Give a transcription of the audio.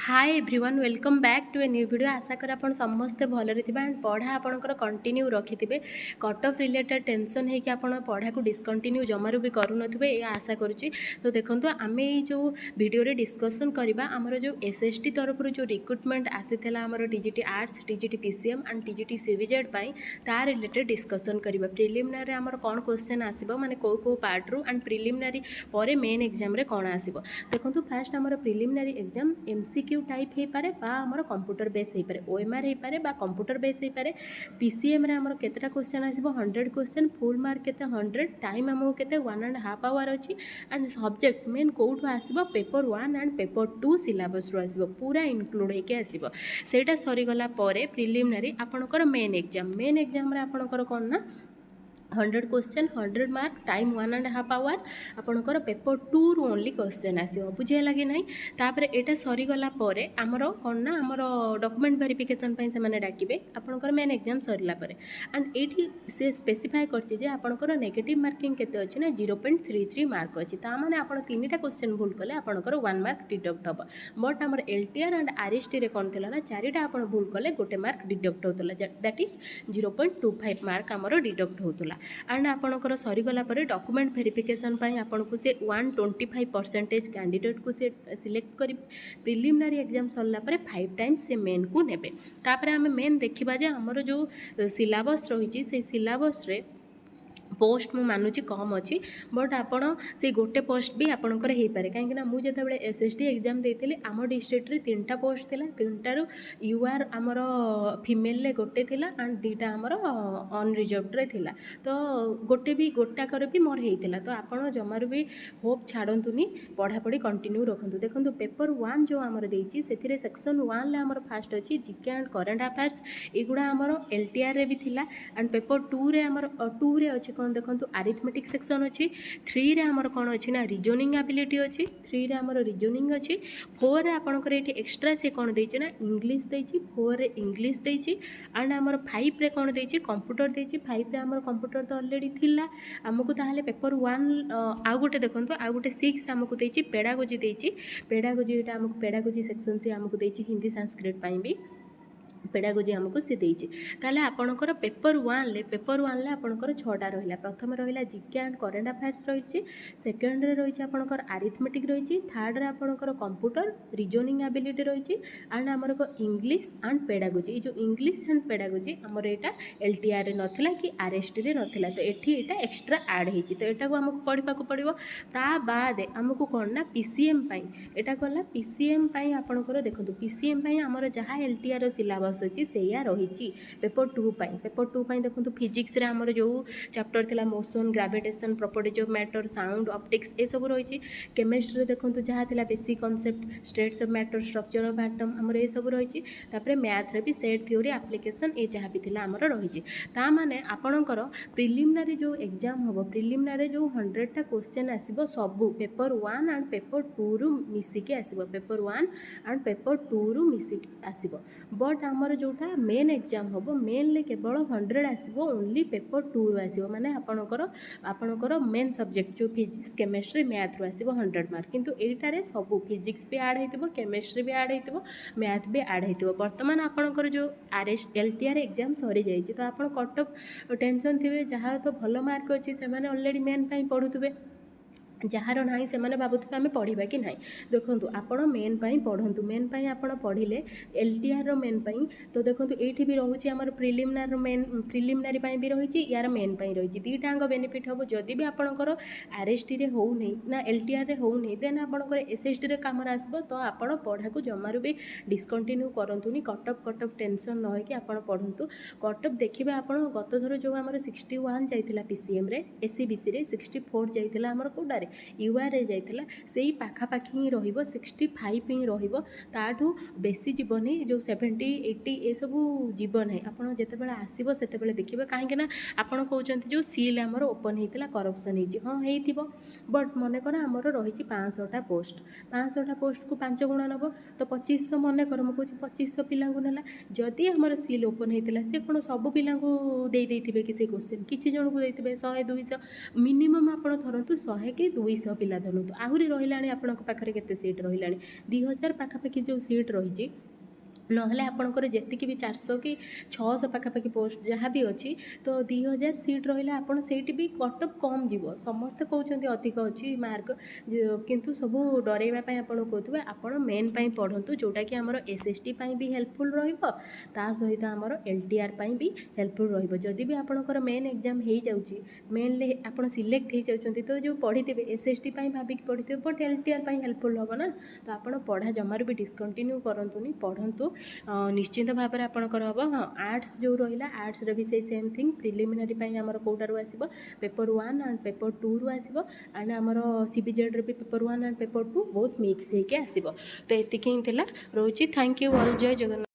Hi everyone welcome back to a new video. आशा कर आप समस्ते भलरे थे एंड पढ़ा आपंकर कंटिन्यू रखिथे। कट ऑफ रिलेटेड टेंशन है कि आप पढ़ा को डिस्कंटिन्यू जमारू भी करूँ यह आशा करुच्ची। तो देखो आम जो वीडियो डिस्कसन करवा आमर जो एसएसटी तरफ जो रिक्रुटमेंट आसीला आमर TGT arts TGT PCM and TGT CBZ तार रिलेटेड डिस्कसन करवा। प्रिलिमिनारी आमर कौन क्वेश्चन आसो माने को पार्ट रू एंड प्रिलिमिनारी पर मेन एग्जाम रे कौन आसो। देखो फास्ट आमर प्रिलिमिनारी एग्जाम एमसीक्यू टाइप हो पारे आमर कंप्यूटर बेस हो पारे ओएमआर हो पारे कंप्यूटर बेस हो पारे। पीसीएम रे आमर केतेटा क्वेश्चन आसीबो 100 क्वेश्चन फुल मार्क केते 100 टाइम आमको केते 1.5 आवर अच्छी एंड सब्जेक्ट मेन कोठू आसीबो पेपर 1 एंड पेपर 2 सिलेबस रू आसीबो पूरा इनक्लूड होके आसीबो। सेटा सरी गला परे प्रिलिमिनारी आपनकर मेन एग्जाम रे आपनकर कोन ना 100 क्वेश्चन 100 मार्क टाइम 1.5 आवर आपनकर पेपर 2 रु ओनली क्वेश्चन आसीबो। बुझे लगे नहीं तापर एटा सरी गला परे हमर कोन ना हमर डॉक्यूमेंट वेरिफिकेशन पई से माने डाकिबे आपनकर मेन एग्जाम सरला परे एंड एठी से स्पेसिफाई करछि जे आपनकर नेगेटिव मार्किंग केते अछि ना 0.33 मार्क अछि ता माने आपण तीनटा क्वेश्चन भूल कले आपनकर 1 मार्क डिडक्ट हबो। बट हमर एलटीआर एंड आरएसटी रे कोन थिला ना चारिटा आपण भूल कले गोटे मार्क डिडक्ट होतला दैट इज 0.25 मार्क हमर डिडक्ट होतला। एंड आपणकर सरीगला डॉक्यूमेंट वेरिफिकेशन आपन को से 125% कैंडिडेट को से सिलेक्ट कर प्रिलिमिनारी एग्जाम सरला 5 टाइम्स से मेन को नेबे। तापर आम मेन देखा जे आमर जो सिलेबस रही से सिलेबस रे पोस्ट मु मानुची कम अच्छी बट आपण से गोटे पोस्ट भी आपणकर हो पारे कहीं मुझे एसएसटी एग्जाम देती आम डिस्ट्रिक्ट रे 3टा पोस्ट थिला 3टारू यूआर आमर फीमेल रे गोटे थिला एंड 2टा आमर अनरिजर्व्ड रे थिला। तो गोटे भी गोटाकर भी मोर होता तो आपण जमार भी होप छाड़तुनी पढ़ापढ़ी कंटिन्यू रखु। देखो पेपर 1 जो आमर देछि सेथिरे सेक्शन 1 ले आमर फास्ट अच्छी जीके एंड करेंट अफेयर्स एगुड़ा आमर एलटीआर रे भी थिला एंड पेपर 2 रे आमर 2 रे अच्छी कौन देखो आरिथमेटिक सेक्शन अच्छी 3 रे आमर कौन अच्छी ना रिजनिंग एबिलिटी अच्छी 3 रे आमर रिजनिंग अच्छी 4 रे आपनकर एठी एक्स्ट्रा से कौन देछि ना इंग्लिश देछि 4 रे इंग्लिश देछि एंड आमर 5 रे कौन देछि कंप्यूटर देछि 5 रे आमर कंप्यूटर तो ऑलरेडी थिला हमकु ताहाले पेपर 1 आ गोटे देखंतु आ गोटे 6 हमकु देछि पेडागोजी एटा हमकु पेडागोजी सेक्शन से हमकु देछि हिंदी संस्कृत पई भी पेडागोजी आमको सी देछि। ताले आपणकर पेपर 1 ले आपणकर 6टा रहिला प्रथम रहिला जीके एंड करेंट अफेयर्स रहिछि सेकंड रे रहिछि आपणकर अरिथमेटिक रहिछि थर्ड रे आपणकर कंप्यूटर रीजनिंग एबिलिटी रहिछि एंड हमर को इंग्लिश एंड पेडागोजी ए जो इंग्लिश एंड पेडागोजी हमर एटा एलटीआर रे नथिला कि आरएसटी रे नथिला तो एठी एटा एक्स्ट्रा ऐड हिछि तो एटा को हमको पढिबा को पड़िबो। ता बाद हमको कोन ना पीसीएम पई एटा गला पीसीएम पई आपणकर देखंतु पीसीएम पई हमर जहा एलटीआर रो सिलेबस अच्छी से रही पेपर 2 देखो फिजिक्स रे हमर जो चैप्टर थिला motion gravitation properties of matter sound optics ए सब रही। केमिस्ट्री देखो जहाँ थिला basic concept states of matter structure of atom हमर ए सब रही। तापर मैथ रे भी सेट थ्योरी एप्लीकेशन ए जहाँ भी थिला हमर रही। ता माने आपणकर प्रिलिमिनारी जो एग्जाम होबो प्रिलिमिनारी जो 100टा क्वेश्चन आसीबो सबु पेपर 1 एंड पेपर 2 रु मिसिके आसीबो पेपर 1 एंड पेपर 2 रु मिसिके आसीबो। बट हमर जोटा मेन एग्जाम हम मेन ले केवल 100 आसो ओनली पेपर 2 रु आसो माने आपणकर मेन सब्जेक्ट जो फिजिक्स केमिस्ट्री मैथ रु आसो 100 मार्क किंतु एटारे सब फिजिक्स भी ऐड होइतिबो केमिस्ट्री भी ऐड होइतिबो मैथ भी ऐड होइतिबो। वर्तमान आपणकर जो आरएस एलटीआर एग्जाम सरी जाई तो आपण कट ऑफ टेंशन थिबे जहाँ तो भल मार्क अच्छी से ऑलरेडी मेन पई पढुतबे जार ना से भावुवे आम पढ़ा कि ना। देखो आपण मेन पढ़ु मेन आपण पढ़ले एलटीआर मेन तो देखो ये भी रोचे आम प्रिलिमिनारी भी रही यार मेन रही दीटाक बेनिफिट हम जदि भी आपंकर आरएसटी रे हो नहीं ना एलटीआर रे हो नहीं देन आपंकर एसएसटी रे काम आसो तो आपण पढ़ा को जमारू भी डिस्कंटिन्यू करतुनी कटअप टेंशन न कि आप पढ़ु कटअप देखिए आप गत थर जो आम 61 जाइला पीसीएम रे एससीबीसी रे 64 जाइला आमर कोडारे यूआर रे जाइला सेही पाखापाखी ही रहिबो 65 ही रहिबो ताठू बेसी जीवनी जो 70 80 ए सबू जीवन है आपन जेतेबेले आसीबो सेतेबेले देखिबे काहे ना आपन कहउचंती जो सील हमर ओपन हेतिला करप्शन हेछि हां हेतिबो बट मने कर हमर रहिछि 500टा पोस्ट को 5 गुणा नबो तो 2500 मने कर म कहछि 2500 पिला को नेला जदि हमर सील ओपन हेतिला से कोन सब पिला को देई देथिबे कि से क्वेश्चन किछि जण को देथिबे 100 200 मिनिमम आपन थरंतु 100 कि 200 ପିଲା ଧରନ୍ତୁ, ଆହୁରି ରହିଲାଣି ଆପଣଙ୍କ ପାଖରେ କେତେ ସିଟ୍ ରହିଲାଣି 2000 ପାଖାପାଖି ଯେଉଁ ସିଟ୍ ରହିଛି, ନହେଲେ ଆପଣଙ୍କର ଯେତିକି ବି 400 କି 600 ପାଖାପାଖି ପୋଷ୍ଟ ଯାହା ବି ଅଛି, ତ 2000 ସିଟ୍ ରହିଲେ ଆପଣ ସେଇଠି ବି କଟ୍ ଅଫ୍ କମ୍ ଯିବ। ସମସ୍ତେ କହୁଛନ୍ତି ଅଧିକ ଅଛି ମାର୍କ, କିନ୍ତୁ ସବୁ ଡରାଇବା ପାଇଁ ଆପଣ କହୁଥିବେ। ଆପଣ ମେନ୍ ପାଇଁ ପଢ଼ନ୍ତୁ, ଯେଉଁଟାକି ଆମର SST ପାଇଁ ବି ହେଲ୍ପଫୁଲ୍ ରହିବ, ତା ସହିତ ଆମର LTR ପାଇଁ ବି ହେଲ୍ପଫୁଲ୍ ରହିବ। ଯଦି ବି ଆପଣଙ୍କର ମେନ୍ ଏକ୍ଜାମ୍ ହେଇଯାଉଛି, ମେନ୍ରେ ଆପଣ ସିଲେକ୍ଟ ହେଇଯାଉଛନ୍ତି, ତ ଯେଉଁ ପଢ଼ିଥିବେ SST ପାଇଁ ଭାବିକି ପଢ଼ିଥିବେ, ବଟ୍ LTR ପାଇଁ ହେଲ୍ପଫୁଲ୍ ହେବ ନା। ତ ଆପଣ ପଢ଼ା ଜମାରୁ ବି ଡିସକଣ୍ଟିନ୍ୟୁ କରନ୍ତୁନି, ପଢ଼ନ୍ତୁ ନିଶ୍ଚିନ୍ତ ଭାବରେ ଆପଣଙ୍କର ହେବ। ହଁ, ଆର୍ଟ୍ସ ଯେଉଁ ରହିଲା, ଆର୍ଟ୍ସରେ ବି ସେଇ ସେମ୍ ଥିଙ୍ଗ। ପ୍ରିଲିମିନାରୀ ପାଇଁ ଆମର କେଉଁଟାରୁ ଆସିବ, ପେପର୍ 1 ଆଣ୍ଡ ପେପର୍ 2ରୁ ଆସିବ, ଆଣ୍ଡ ଆମର CBZରେ ବି ପେପର୍ 1 ଆଣ୍ଡ ପେପର୍ 2 ବହୁତ ମିକ୍ସ ହେଇକି ଆସିବ। ତ ଏତିକି ହିଁ ଥିଲା, ରହୁଛି। ଥ୍ୟାଙ୍କ ୟୁ ଅଲ୍, ଜୟ ଜଗନ୍ନାଥ।